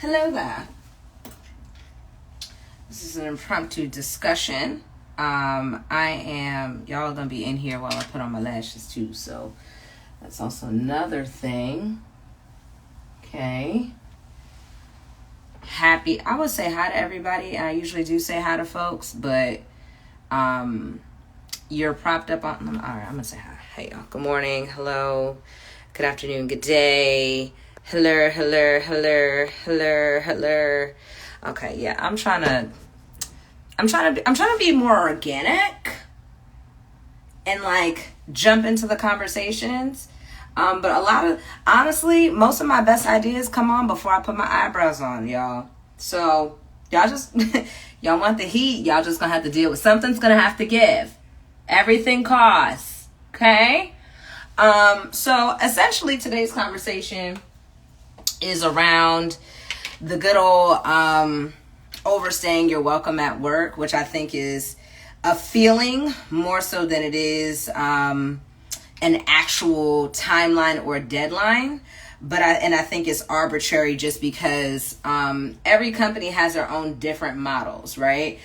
Hello there. This is an impromptu discussion. Y'all are gonna be in here while I put on my lashes too, so that's also another thing. Okay. I would say hi to everybody. I usually do say hi to folks, but you're propped up on. All right, I'm gonna say hi. Hey y'all. Good morning. Hello. Good afternoon. Good day. Hello. Okay, yeah. I'm trying to be more organic and like jump into the conversations. But honestly, most of my best ideas come on before I put my eyebrows on, y'all. So y'all just, y'all want the heat. Y'all just gonna have to deal with something's gonna have to give. Everything costs. Okay. So essentially today's conversation is around the good old, overstaying your welcome at work, which I think is a feeling more so than it is, an actual timeline or deadline. But I think it's arbitrary just because every company has their own different models, right?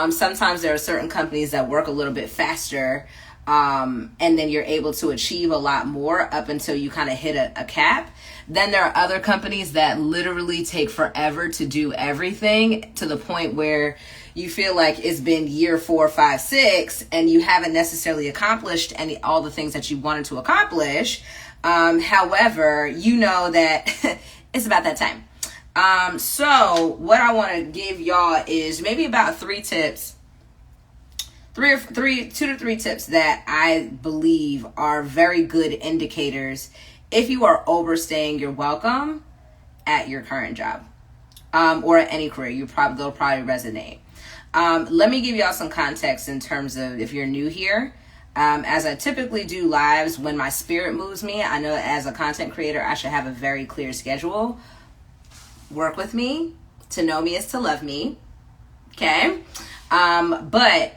Sometimes there are certain companies that work a little bit faster, and then you're able to achieve a lot more up until you kind of hit a cap. Then there are other companies that literally take forever to do everything to the point where you feel like it's been year 4, 5, 6, and you haven't necessarily accomplished all the things that you wanted to accomplish. However, you know that it's about that time. So what I want to give y'all is maybe about 3 tips, 2 to 3 tips that I believe are very good indicators if you are overstaying your welcome at your current job, or at any career. They'll probably resonate. Let me give y'all some context in terms of if you're new here. As I typically do lives, when my spirit moves me, I know as a content creator, I should have a very clear schedule. Work with me. To know me is to love me. Okay. But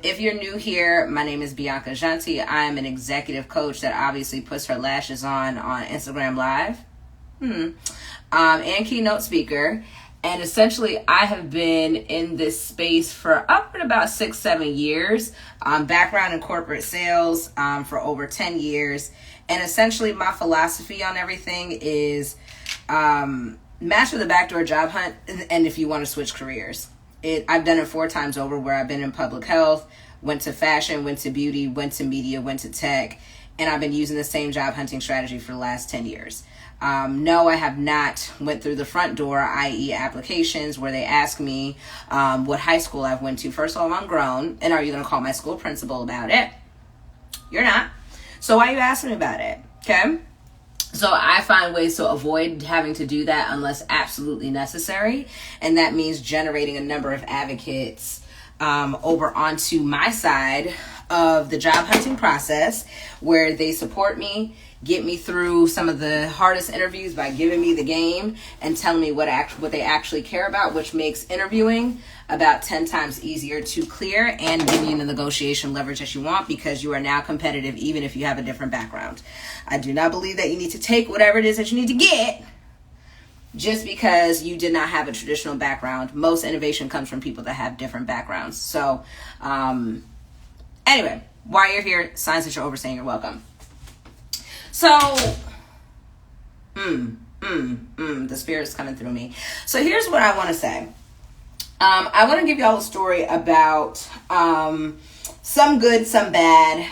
if you're new here, my name is Bianca Jeanty. I am an executive coach that obviously puts her lashes on Instagram Live, and keynote speaker. And essentially, I have been in this space for up to about 6-7 years. Background in corporate sales for over 10 years. And essentially, my philosophy on everything is master the backdoor job hunt, and if you want to switch careers. I've done it 4 times over, where I've been in public health, went to fashion, went to beauty, went to media, went to tech, and I've been using the same job hunting strategy for the last 10 years. No, I have not went through the front door, i.e. applications, where they ask me what high school I've went to. First of all, I'm grown, and are you going to call my school principal about it? You're not. So why are you asking me about it? Okay. So I find ways to avoid having to do that unless absolutely necessary. And that means generating a number of advocates over onto my side of the job hunting process, where they support me, get me through some of the hardest interviews by giving me the game and telling me what they actually care about, which makes interviewing about 10 times easier to clear and give you the negotiation leverage that you want, because you are now competitive even if you have a different background. I do not believe that you need to take whatever it is that you need to get just because you did not have a traditional background. Most innovation comes from people that have different backgrounds. So anyway, while you're here, signs that you're overstaying, you're welcome. So, the spirit's coming through me. So here's what I want to say. I want to give y'all a story about some good, some bad,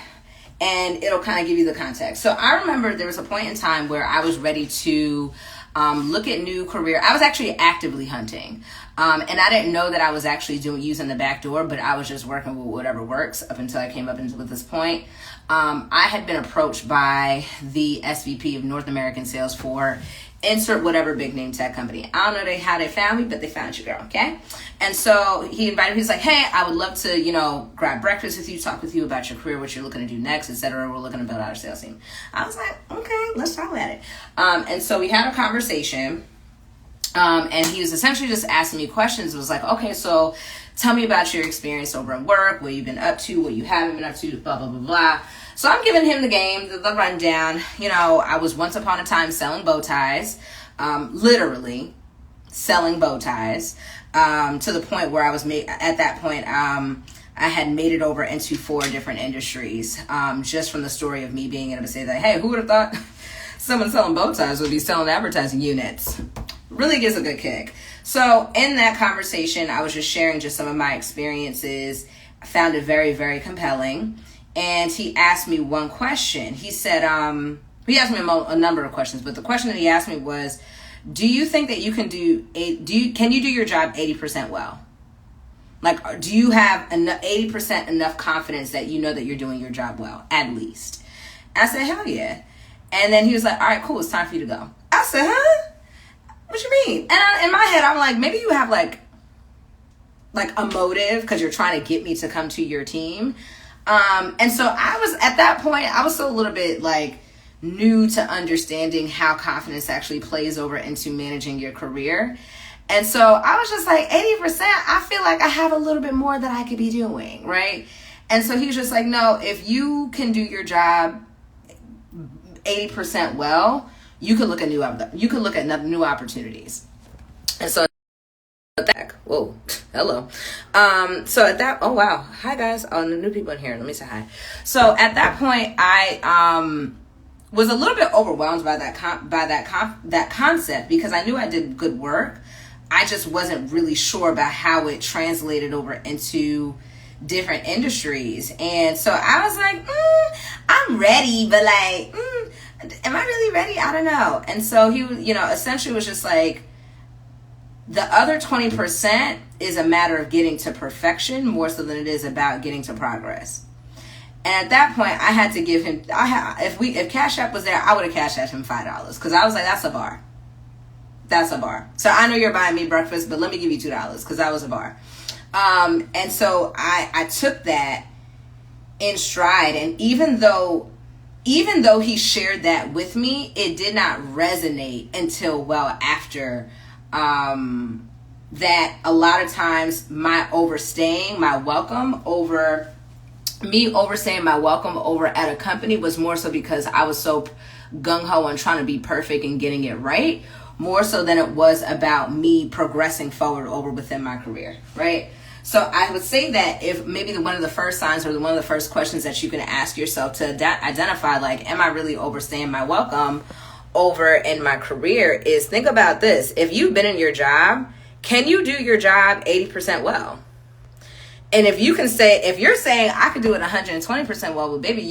and it'll kind of give you the context. So I remember there was a point in time where I was ready to look at new career. I was actually actively hunting. And I didn't know that I was actually using the back door, but I was just working with whatever works up until I came up into this point. I had been approached by the SVP of North American Sales for insert whatever big name tech company. I don't know how they found me, but they found you, girl. Okay. And so he invited me. He's like, hey, I would love to, grab breakfast with you, talk with you about your career, what you're looking to do next, etc. We're looking to build out our sales team. I was like, okay, let's talk about it. And so we had a conversation. And he was essentially just asking me questions. It was like, okay, so tell me about your experience over at work, what you've been up to, what you haven't been up to, blah, blah, blah, blah. So I'm giving him the game, the rundown. I was once upon a time selling bow ties, literally selling bow ties, to the point where I was at that point, I had made it over into 4 different industries, just from the story of me being able to say that, hey, who would have thought someone selling bow ties would be selling advertising units? Really gives a good kick. So in that conversation, I was just sharing just some of my experiences. I found it very, very compelling. And he asked me one question. He said, he asked me a number of questions, but the question that he asked me was, do you think that you can can you do your job 80% well? Like, do you have 80% enough confidence that you know that you're doing your job well, at least? I said, hell yeah. And then he was like, all right, cool, it's time for you to go. I said, huh? What you mean? And in my head, I'm like, maybe you have like a motive because you're trying to get me to come to your team. And so I was, at that point, I was still a little bit like new to understanding how confidence actually plays over into managing your career. And so I was just like, 80%, I feel like I have a little bit more that I could be doing, right? And so he was just like, no, if you can do your job 80% well, you could look at new opportunities. And so whoa, hello. So at that, oh wow, hi guys, oh, new people in here. Let me say hi. So at that point, I was a little bit overwhelmed by that concept, because I knew I did good work. I just wasn't really sure about how it translated over into different industries. And so I was like, I'm ready, but like, am I really ready? I don't know. And so he, essentially was just like, the other 20% is a matter of getting to perfection more so than it is about getting to progress. And at that point, I had to give him, if Cash App was there, I would have Cash Apped him $5, because I was like, that's a bar. That's a bar. So I know you're buying me breakfast, but let me give you $2, because that was a bar. And so I took that in stride. And even though he shared that with me, it did not resonate until well after that. A lot of times my overstaying my welcome over at a company was more so because I was so gung-ho on trying to be perfect and getting it right, more so than it was about me progressing forward over within my career, right? So I would say that if maybe one of the first signs or one of the first questions that you can ask yourself to identify, like, am I really overstaying my welcome over in my career, is think about this. If you've been in your job, can you do your job 80% well? And if you're saying I could do it 120% well, baby,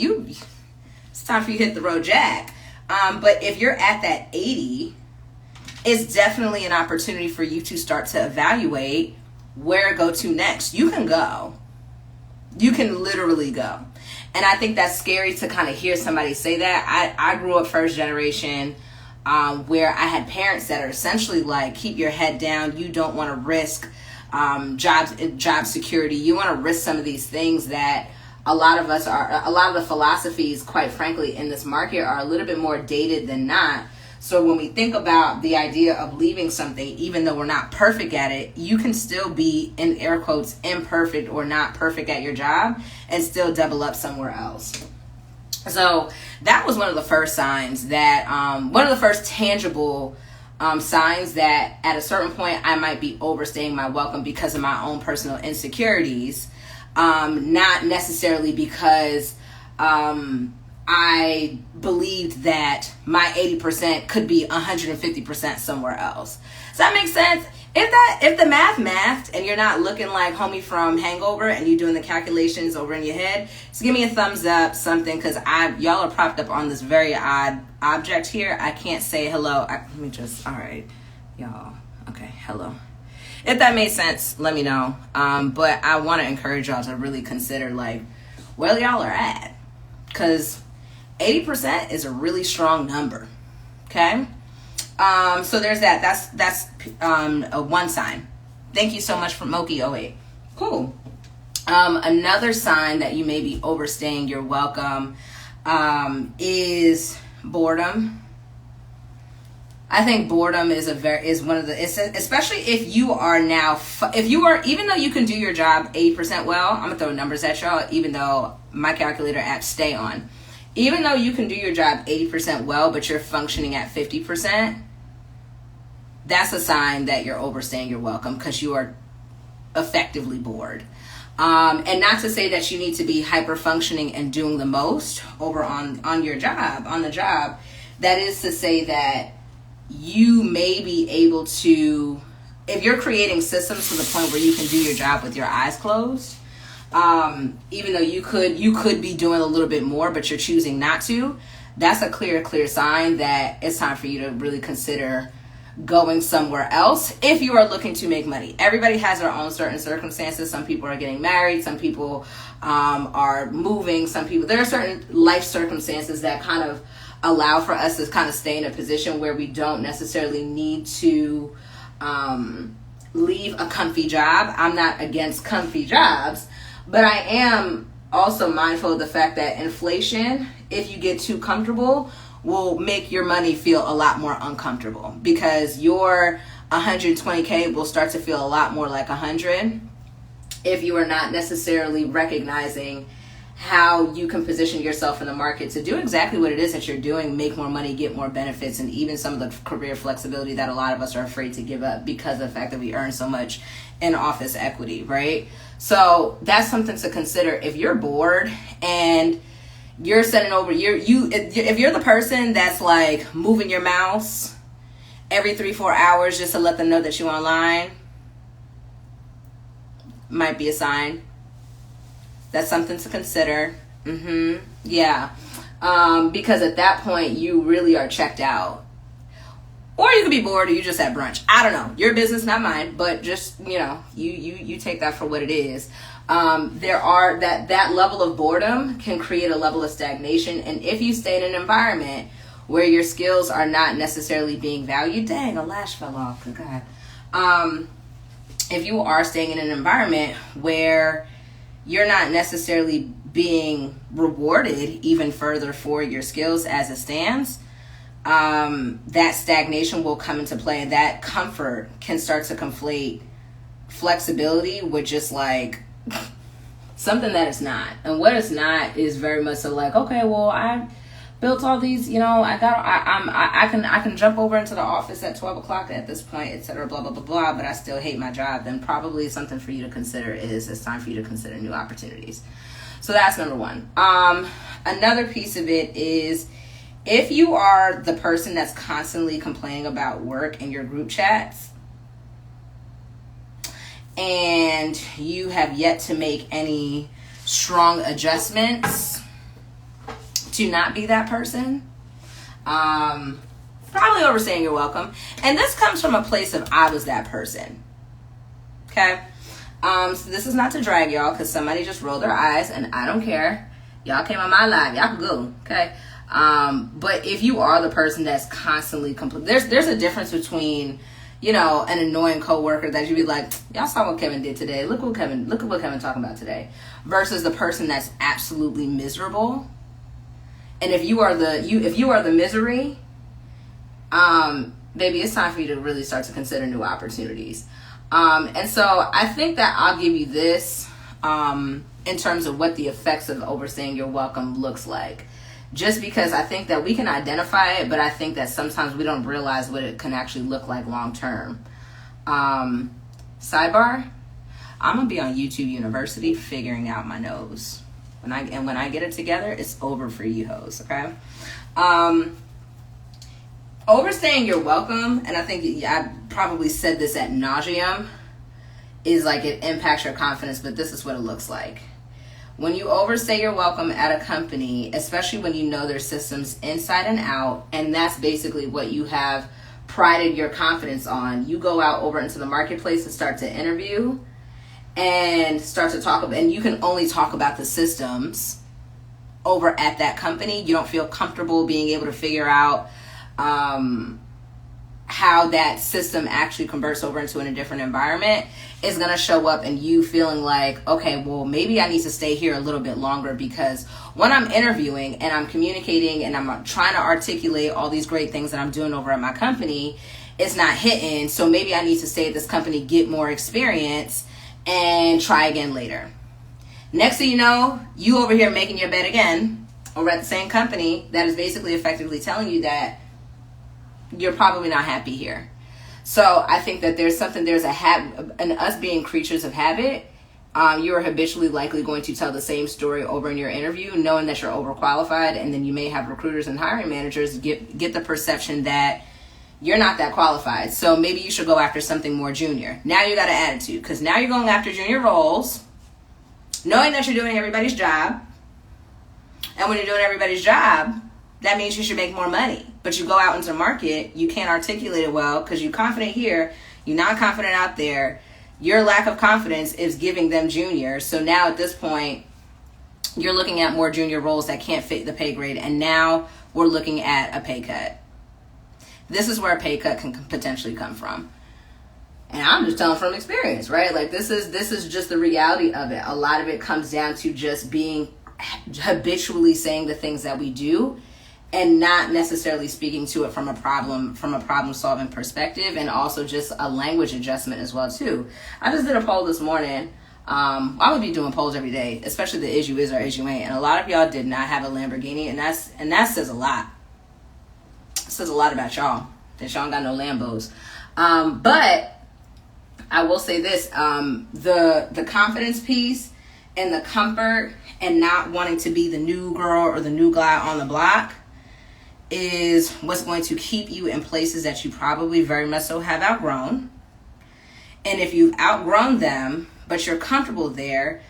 it's time for you to hit the road, Jack. But if you're at that 80, it's definitely an opportunity for you to start to evaluate where to go to next. You can go. You can literally go. And I think that's scary to kind of hear somebody say that. I grew up first generation, where I had parents that are essentially like, keep your head down. You don't want to risk job security. You want to risk some of these things that a lot of the philosophies, quite frankly, in this market are a little bit more dated than not. So when we think about the idea of leaving something, even though we're not perfect at it, you can still be, in air quotes, imperfect or not perfect at your job and still double up somewhere else. So that was one of the first signs that, one of the first tangible signs that at a certain point I might be overstaying my welcome because of my own personal insecurities, not necessarily because I believed that my 80% could be 150% somewhere else. Does that make sense? If the math mathed and you're not looking like homie from Hangover and you're doing the calculations over in your head, just give me a thumbs up, something, because y'all are propped up on this very odd object here. I can't say hello. All right, y'all. Okay, hello. If that made sense, let me know. But I want to encourage y'all to really consider like where y'all are at, because 80% is a really strong number. Okay. So there's that. That's a one sign. Thank you so much for Moki08. Cool. Another sign that you may be overstaying your welcome is boredom. I think boredom is one of the, especially if you are now, even though you can do your job 80% well, I'm gonna throw numbers at y'all, even though my calculator apps stay on. Even though you can do your job 80% well, but you're functioning at 50%, that's a sign that you're overstaying your welcome, because you are effectively bored. And not to say that you need to be hyper functioning and doing the most over on your job, on the job. That is to say that you may be able to, if you're creating systems to the point where you can do your job with your eyes closed, even though you could be doing a little bit more, but you're choosing not to, that's a clear sign that it's time for you to really consider going somewhere else if you are looking to make money. Everybody has their own certain circumstances. Some people are getting married, some people are moving, some people, there are certain life circumstances that kind of allow for us to kind of stay in a position where we don't necessarily need to leave a comfy job. I'm not against comfy jobs, but I am also mindful of the fact that inflation, if you get too comfortable, will make your money feel a lot more uncomfortable, because your 120K will start to feel a lot more like 100 if you are not necessarily recognizing how you can position yourself in the market to do exactly what it is that you're doing, make more money, get more benefits, and even some of the career flexibility that a lot of us are afraid to give up because of the fact that we earn so much in office equity, right? So that's something to consider. If you're bored and you're sending over, if you're the person that's like moving your mouse every 3-4 hours just to let them know that you're online, might be a sign. That's something to consider. Yeah. Because at that point, you really are checked out. Or you could be bored, or you just at brunch. I don't know. Your business, not mine. But just, you take that for what it is. There are that level of boredom can create a level of stagnation. And if you stay in an environment where your skills are not necessarily being valued, dang, a lash fell off. Good God. If you are staying in an environment where you're not necessarily being rewarded even further for your skills as it stands, that stagnation will come into play, and that comfort can start to conflate flexibility with just like something that it's not. And what it's not is very much so like, okay, well, I built all these, I can jump over into the office at 12 o'clock at this point, etc., blah, blah, blah, blah, but I still hate my job. Then probably something for you to consider is it's time for you to consider new opportunities. So that's number one. Another piece of it is, if you are the person that's constantly complaining about work in your group chats and you have yet to make any strong adjustments to not be that person, probably overstaying your welcome. And this comes from a place of I was that person. Okay? So this is not to drag y'all, because somebody just rolled their eyes and I don't care. Y'all came on my live. Y'all can go. Okay? But if you are the person that's constantly there's a difference between, an annoying coworker that you'd be like, y'all saw what Kevin did today. Look at what Kevin talking about today. Versus the person that's absolutely miserable. And if you are the misery, baby, it's time for you to really start to consider new opportunities. And so I think that I'll give you this in terms of what the effects of overstaying your welcome looks like. Just because I think that we can identify it, but I think that sometimes we don't realize what it can actually look like long term. Sidebar, I'm going to be on YouTube University figuring out my nose. When I get it together, it's over for you hoes, okay? Overstaying your welcome, and I think I probably said this ad nauseum, is like it impacts your confidence, but this is what it looks like. When you overstay your welcome at a company, especially when you know their systems inside and out, and that's basically what you have prided your confidence on, you go out over into the marketplace and start to interview and start to talk about, and you can only talk about the systems over at that company. You don't feel comfortable being able to figure out how that system actually converts over into a different environment. Is going to show up in you feeling like, okay, well, maybe I need to stay here a little bit longer, because when I'm interviewing and I'm communicating and I'm trying to articulate all these great things that I'm doing over at my company, it's not hitting. So maybe I need to stay at this company, get more experience, and try again later. Next thing you know, you over here making your bed again over at the same company that is basically effectively telling you that you're probably not happy here. So I think that there's a habit, and us being creatures of habit, you're habitually likely going to tell the same story over in your interview, knowing that you're overqualified, and then you may have recruiters and hiring managers get the perception that you're not that qualified. So maybe you should go after something more junior. Now you got an attitude, because now you're going after junior roles, knowing that you're doing everybody's job. And when you're doing everybody's job, that means you should make more money. But you go out into the market, you can't articulate it well because you're confident here, you're not confident out there. Your lack of confidence is giving them junior. So now at this point, you're looking at more junior roles that can't fit the pay grade. And now we're looking at a pay cut. This is where a pay cut can potentially come from. And I'm just telling from experience, right? Like this is just the reality of it. A lot of it comes down to just being habitually saying the things that we do and not necessarily speaking to it from a problem solving perspective, and also just a language adjustment as well too. I just did a poll this morning. I would be doing polls every day, especially the is you is or is you ain't. And a lot of y'all did not have a Lamborghini, and that says a lot. It says a lot about y'all, that y'all got no Lambos. But I will say this, the confidence piece and the comfort and not wanting to be the new girl or the new guy on the block is what's going to keep you in places that you probably very much so have outgrown. And if you've outgrown them, but you're comfortable there,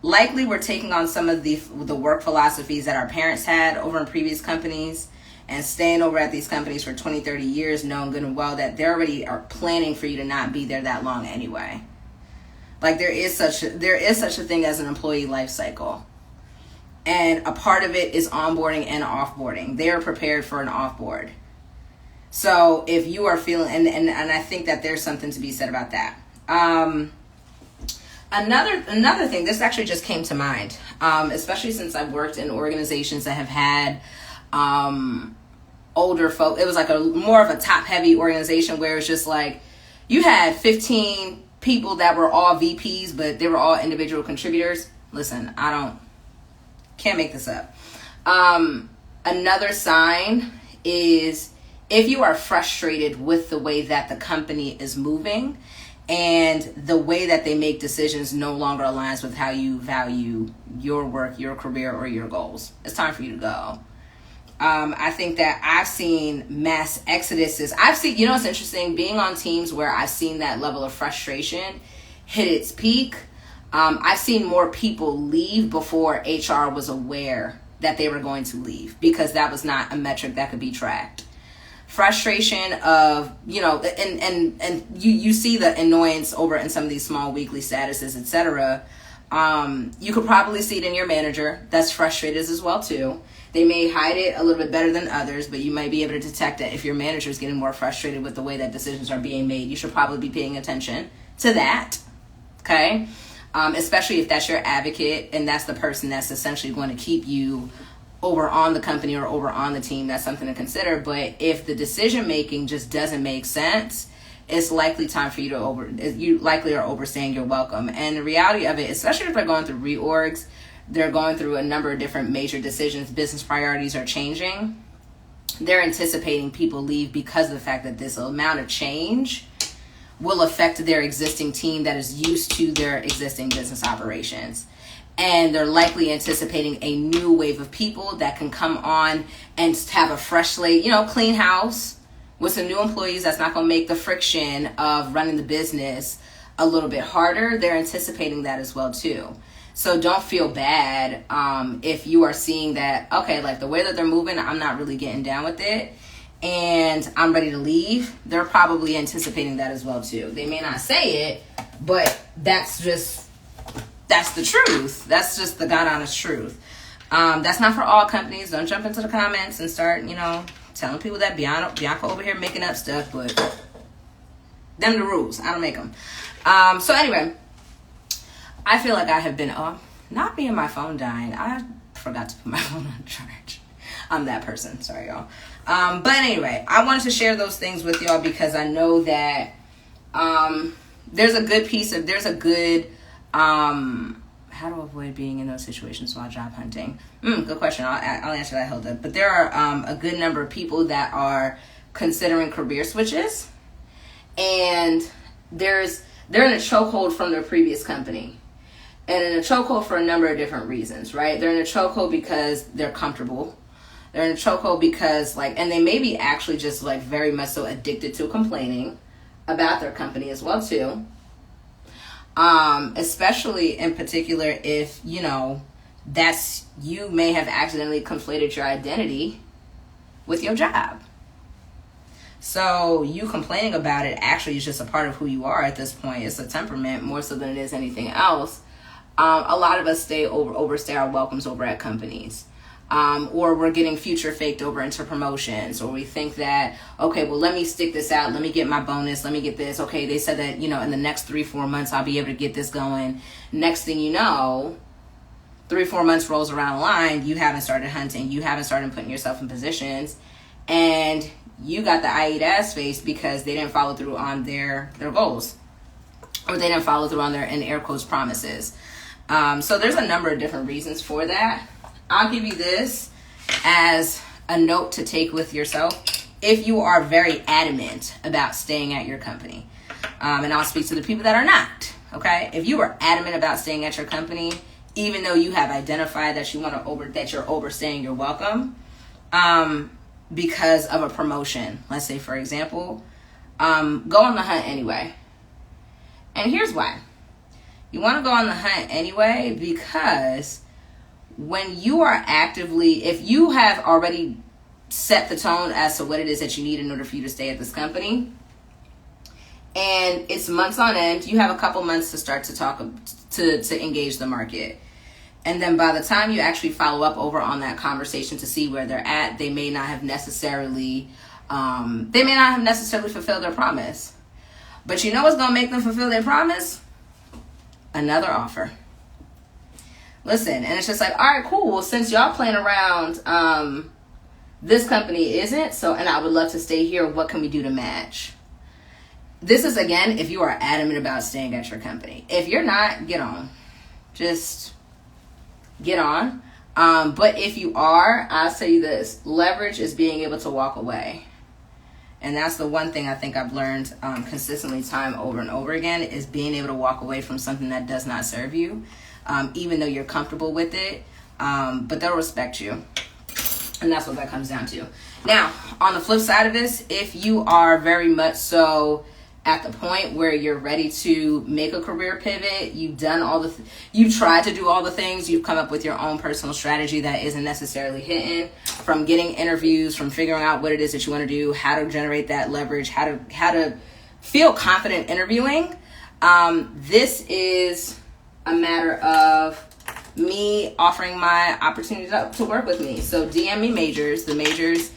likely we're taking on some of the work philosophies that our parents had over in previous companies and staying over at these companies for 20, 30 years, knowing good and well that they already are planning for you to not be there that long anyway. Like there is such a thing as an employee life cycle. And a part of it is onboarding and offboarding. They are prepared for an offboard. So if you are feeling, and I think that there's something to be said about that. Another thing, this actually just came to mind, especially since I've worked in organizations that have had older folk. It was like more of a top heavy organization where it's just like you had 15 people that were all VPs, but they were all individual contributors. Listen, can't make this up. Another sign is if you are frustrated with the way that the company is moving and the way that they make decisions no longer aligns with how you value your work, your career, or your goals, it's time for you to go. I think that I've seen mass exoduses. It's interesting, being on teams where I've seen that level of frustration hit its peak. I've seen more people leave before HR was aware that they were going to leave because that was not a metric that could be tracked. Frustration of, and you see the annoyance over in some of these small weekly statuses, etc. You could probably see it in your manager that's frustrated as well too. They may hide it a little bit better than others, but you might be able to detect it. If your manager is getting more frustrated with the way that decisions are being made, you should probably be paying attention to that. Okay? Especially if that's your advocate and that's the person that's essentially going to keep you over on the company or over on the team, that's something to consider. But if the decision making just doesn't make sense, it's likely time for you likely are overstaying your welcome. And the reality of it, especially if they're going through reorgs, they're going through a number of different major decisions, business priorities are changing. They're anticipating people leave because of the fact that this amount of change will affect their existing team that is used to their existing business operations. And they're likely anticipating a new wave of people that can come on and have a fresh slate, clean house with some new employees that's not going to make the friction of running the business a little bit harder. They're anticipating that as well too. So don't feel bad if you are seeing that, okay, like the way that they're moving, I'm not really getting down with it and I'm ready to leave. They're probably anticipating that as well too. They may not say it, but that's the truth. That's just the God honest truth. That's not for all companies. Don't jump into the comments and start, telling people that Bianca over here making up stuff, but them the rules. I don't make them. So anyway, I feel like I have been, not me and my phone dying. I forgot to put my phone on charge. I'm that person. Sorry, y'all. But anyway, I wanted to share those things with y'all because I know that there's a good how to avoid being in those situations while job hunting. Good question. I'll answer that, Hilda. But there are a good number of people that are considering career switches. and they're in a chokehold from their previous company. And in a chokehold for a number of different reasons, right? They're in a chokehold because they're comfortable. They're in a chokehold because, and they may be actually just, very much so addicted to complaining about their company as well, too. Especially in particular if, you may have accidentally conflated your identity with your job. So you complaining about it actually is just a part of who you are at this point. It's a temperament more so than it is anything else. A lot of us overstay our welcomes over at companies. Or we're getting future faked over into promotions, or we think that, okay, well, let me stick this out. Let me get my bonus. Let me get this. Okay, they said that, in the next 3-4 months, I'll be able to get this going. Next thing you know, 3-4 months rolls around the line. You haven't started hunting. You haven't started putting yourself in positions, and you got the I eat ass face because they didn't follow through on their goals, or they didn't follow through on their, in air quotes, promises. So there's a number of different reasons for that. I'll give you this as a note to take with yourself if you are very adamant about staying at your company. And I'll speak to the people that are not, okay? If you are adamant about staying at your company, even though you have identified that that you're overstaying your welcome, because of a promotion, let's say, for example, go on the hunt anyway. And here's why. You want to go on the hunt anyway because when you are actively, if you have already set the tone as to what it is that you need in order for you to stay at this company, and it's months on end, you have a couple months to start to talk, to engage the market. And then by the time you actually follow up over on that conversation to see where they're at, they may not have necessarily fulfilled their promise. But you know what's going to make them fulfill their promise? Another offer. Listen, and it's just all right, cool. Well, since y'all playing around, this company isn't, and I would love to stay here. What can we do to match? This is, again, if you are adamant about staying at your company. If you're not, get on. Just get on. But if you are, I'll tell you this. Leverage is being able to walk away. And that's the one thing I think I've learned consistently time over and over again is being able to walk away from something that does not serve you, even though you're comfortable with it. But they'll respect you. And that's what that comes down to. Now, on the flip side of this, if you are very much so at the point where you're ready to make a career pivot, you've tried to do all the things, you've come up with your own personal strategy that isn't necessarily hitting, from getting interviews, from figuring out what it is that you want to do, how to generate that leverage, how to feel confident interviewing. This is a matter of me offering my opportunity to work with me. So DM me Majors, the Majors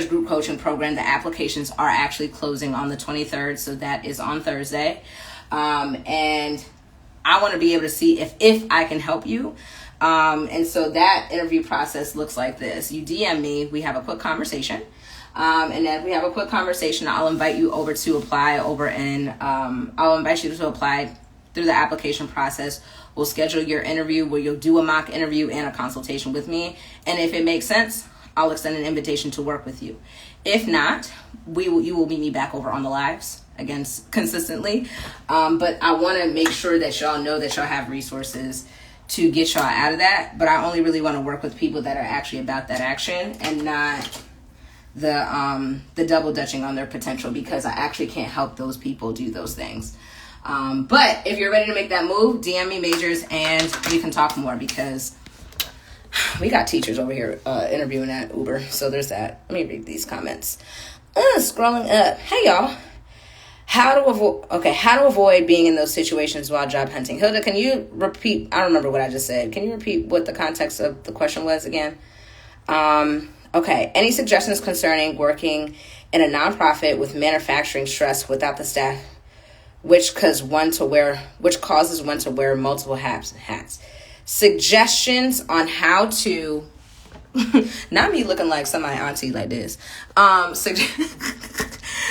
group coaching program. The applications are actually closing on the 23rd, so that is on Thursday. And I want to be able to see if I can help you. And so that interview process looks like this. You DM me, we have a quick conversation. And then we have a quick conversation. I'll invite you over to apply I'll invite you to apply through the application process. We'll schedule your interview where you'll do a mock interview and a consultation with me. And if it makes sense, I'll extend an invitation to work with you. If not, you will meet me back over on the lives, again, consistently. But I want to make sure that y'all know that y'all have resources to get y'all out of that. But I only really want to work with people that are actually about that action and not the double dutching on their potential, because I actually can't help those people do those things. But if you're ready to make that move, DM me Majors and we can talk more, because we got teachers over here interviewing at Uber. So there's that. Let me read these comments. Scrolling up. Hey, y'all. How to avoid being in those situations while job hunting. Hilda, can you repeat? I don't remember what I just said. Can you repeat what the context of the question was again? Okay. Any suggestions concerning working in a nonprofit with manufacturing stress without the staff, which causes one to wear multiple hats? Suggestions on how to, not me looking like somebody auntie like this.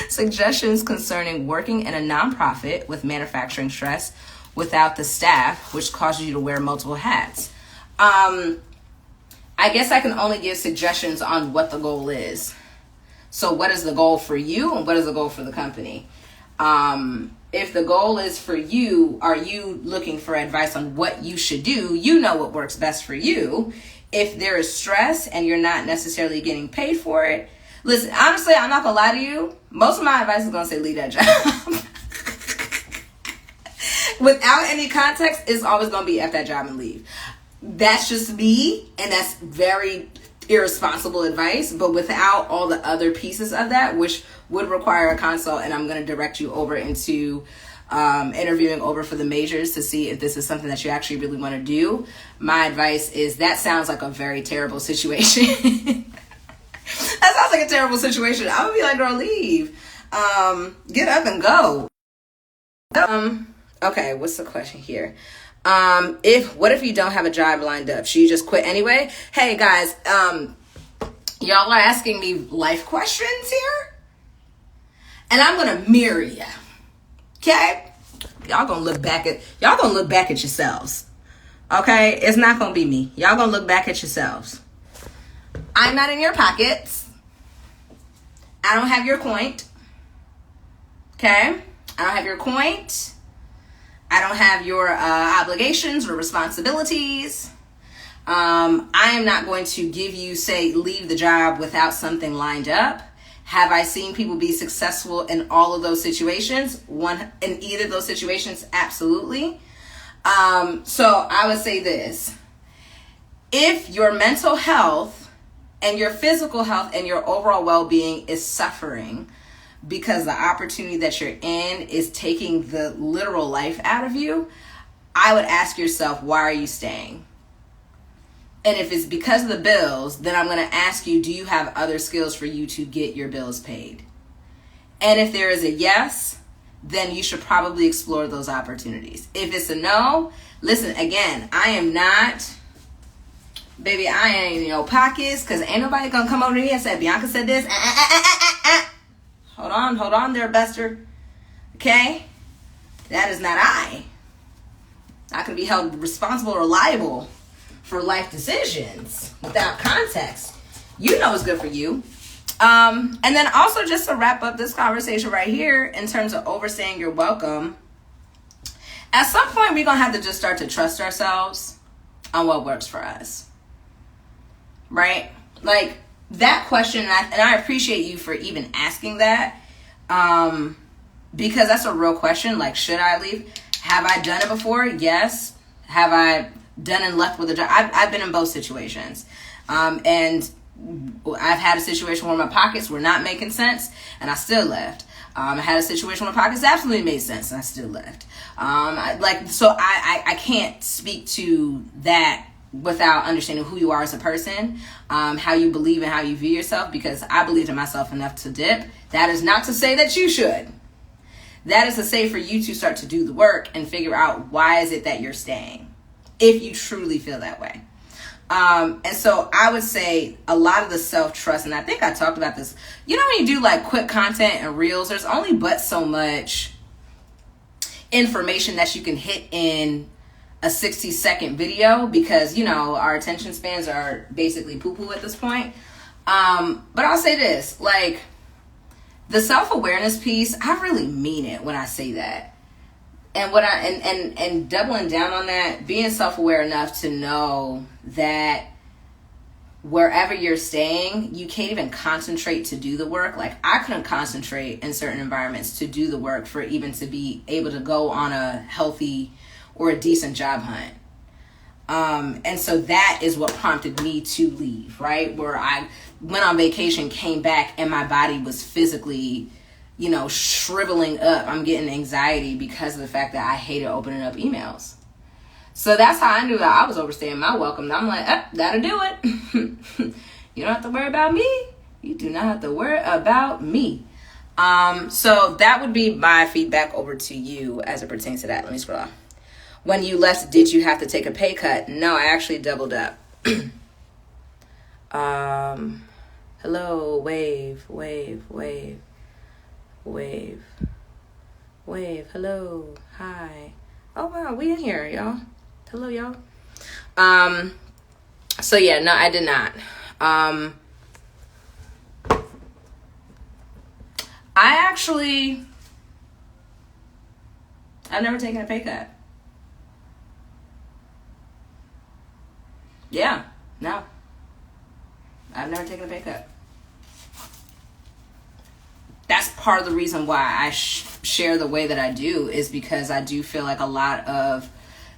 Suggestions concerning working in a nonprofit with manufacturing stress without the staff, which causes you to wear multiple hats. I guess I can only give suggestions on what the goal is. So what is the goal for you and what is the goal for the company? If the goal is for you, are you looking for advice on what you should do? You know what works best for you. If there is stress and you're not necessarily getting paid for it, listen, honestly, I'm not gonna lie to you. Most of my advice is gonna say leave that job. Without any context, it's always gonna be F that job and leave. That's just me, and that's very irresponsible advice, but without all the other pieces of that, which would require a consult, and I'm going to direct you over into interviewing over for the majors to see if this is something that you actually really want to do. My advice is that sounds like a very terrible situation. That sounds like a terrible situation. I would be like, girl, leave. Get up and go. Okay, what's the question here? What if you don't have a job lined up? Should you just quit anyway? Hey guys, y'all are asking me life questions here, and I'm gonna mirror you. Okay, y'all gonna look back at yourselves. Okay, it's not gonna be me. Y'all gonna look back at yourselves. I'm not in your pockets. I don't have your coin. Okay, I don't have your coin. I don't have your obligations or responsibilities. I am not going to give you, say, leave the job without something lined up. Have I seen people be successful in all of those situations? In either of those situations, absolutely. So I would say this. If your mental health and your physical health and your overall well-being is suffering because the opportunity that you're in is taking the literal life out of you, I would ask yourself, why are you staying? And if it's because of the bills, then I'm going to ask you, do you have other skills for you to get your bills paid? And if there is a yes, then you should probably explore those opportunities. If it's a no, listen, again, I am not, baby, I ain't in your pockets, because ain't nobody going to come over here and say, Bianca said this. Hold on there, Buster. Okay? That is not I. I can be held responsible or liable for life decisions without context. You know what's good for you. And then also, just to wrap up this conversation right here, in terms of overstaying your welcome, at some point we're going to have to just start to trust ourselves on what works for us. Right? Like, that question, and I appreciate you for even asking that, because that's a real question. Like, should I leave? Have I done it before? Yes. Have I done and left with a job? I've been in both situations, and I've had a situation where my pockets were not making sense, and I still left. I had a situation where my pockets absolutely made sense, and I still left. I can't speak to that without understanding who you are as a person, how you believe and how you view yourself, because I believed in myself enough to dip. That is not to say that you should. That is to say for you to start to do the work and figure out why is it that you're staying, if you truly feel that way. And so I would say a lot of the self-trust, and I think I talked about this, you know, when you do like quick content and reels, there's only but so much information that you can hit in a 60-second video, because, you know, our attention spans are basically poo-poo at this point. But I'll say this, like, the self-awareness piece, I really mean it when I say that. And what and doubling down on that, being self-aware enough to know that wherever you're staying, you can't even concentrate to do the work. Like, I couldn't concentrate in certain environments to do the work for even to be able to go on a healthy or a decent job hunt. And so that is what prompted me to leave, right? Where I went on vacation, came back, and my body was physically, you know, shriveling up. I'm getting anxiety because of the fact that I hated opening up emails. So that's how I knew that I was overstaying my welcome. And I'm like, that'll do it. You don't have to worry about me. You do not have to worry about me. So that would be my feedback over to you as it pertains to that. Let me scroll on. When you left, did you have to take a pay cut? No, I actually doubled up. Hello, wave. Hello, hi. Oh wow, we in here, y'all. Hello, y'all. So yeah, no, I did not. I've never taken a pay cut. Yeah, no. I've never taken a pay cut. That's part of the reason why I share the way that I do, is because I do feel like a lot of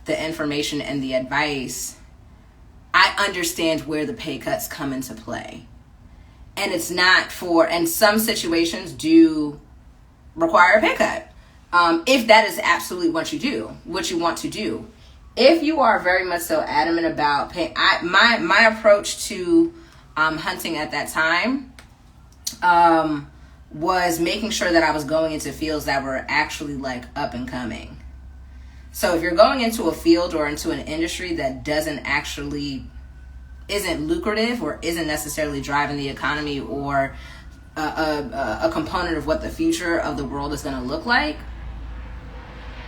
the information and the advice, I understand where the pay cuts come into play. And it's not and some situations do require a pay cut. If that is absolutely what you want to do. If you are very much so adamant about my approach to hunting at that time was making sure that I was going into fields that were actually like up and coming. So if you're going into a field or into an industry that isn't lucrative or isn't necessarily driving the economy or a component of what the future of the world is going to look like,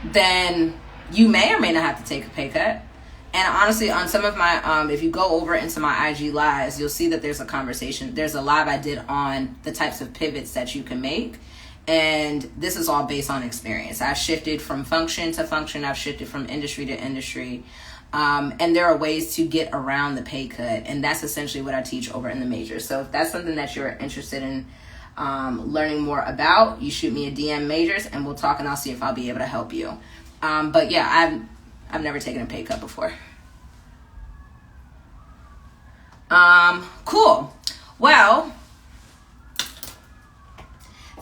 then you may or may not have to take a pay cut. And honestly, on some of my, if you go over into my IG lives, you'll see that there's a live I did on the types of pivots that you can make. And this is all based on experience. I've shifted from function to function. I've shifted from industry to industry. And there are ways to get around the pay cut. And that's essentially what I teach over in the majors. So if that's something that you're interested in learning more about, you shoot me a DM majors and we'll talk, and I'll see if I'll be able to help you. But yeah, I've never taken a pay cut before. Cool. Well,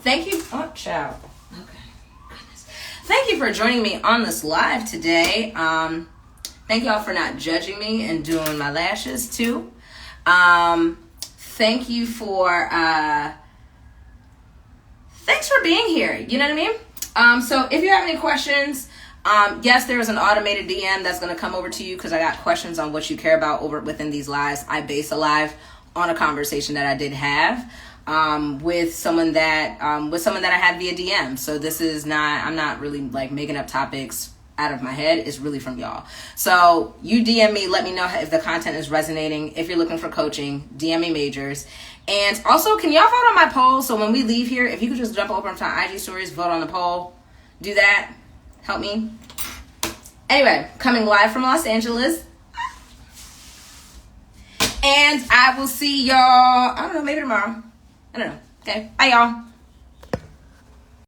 thank you. Oh, ciao. Okay. Goodness. Thank you for joining me on this live today. Thank y'all for not judging me and doing my lashes too. Thank you for, thanks for being here. You know what I mean? So if you have any questions, yes, there is an automated DM that's going to come over to you because I got questions on what you care about over within these lives. I base a live on a conversation that I did have with someone that I had via DM. So this is not, I'm not really like making up topics out of my head. It's really from y'all. So you DM me, let me know if the content is resonating. If you're looking for coaching, DM me majors. And also, can y'all vote on my poll? So when we leave here, if you could just jump over into my IG stories, vote on the poll, do that. Help me. Anyway, coming live from Los Angeles. And I will see y'all, I don't know, maybe tomorrow. I don't know. Okay. Bye, y'all.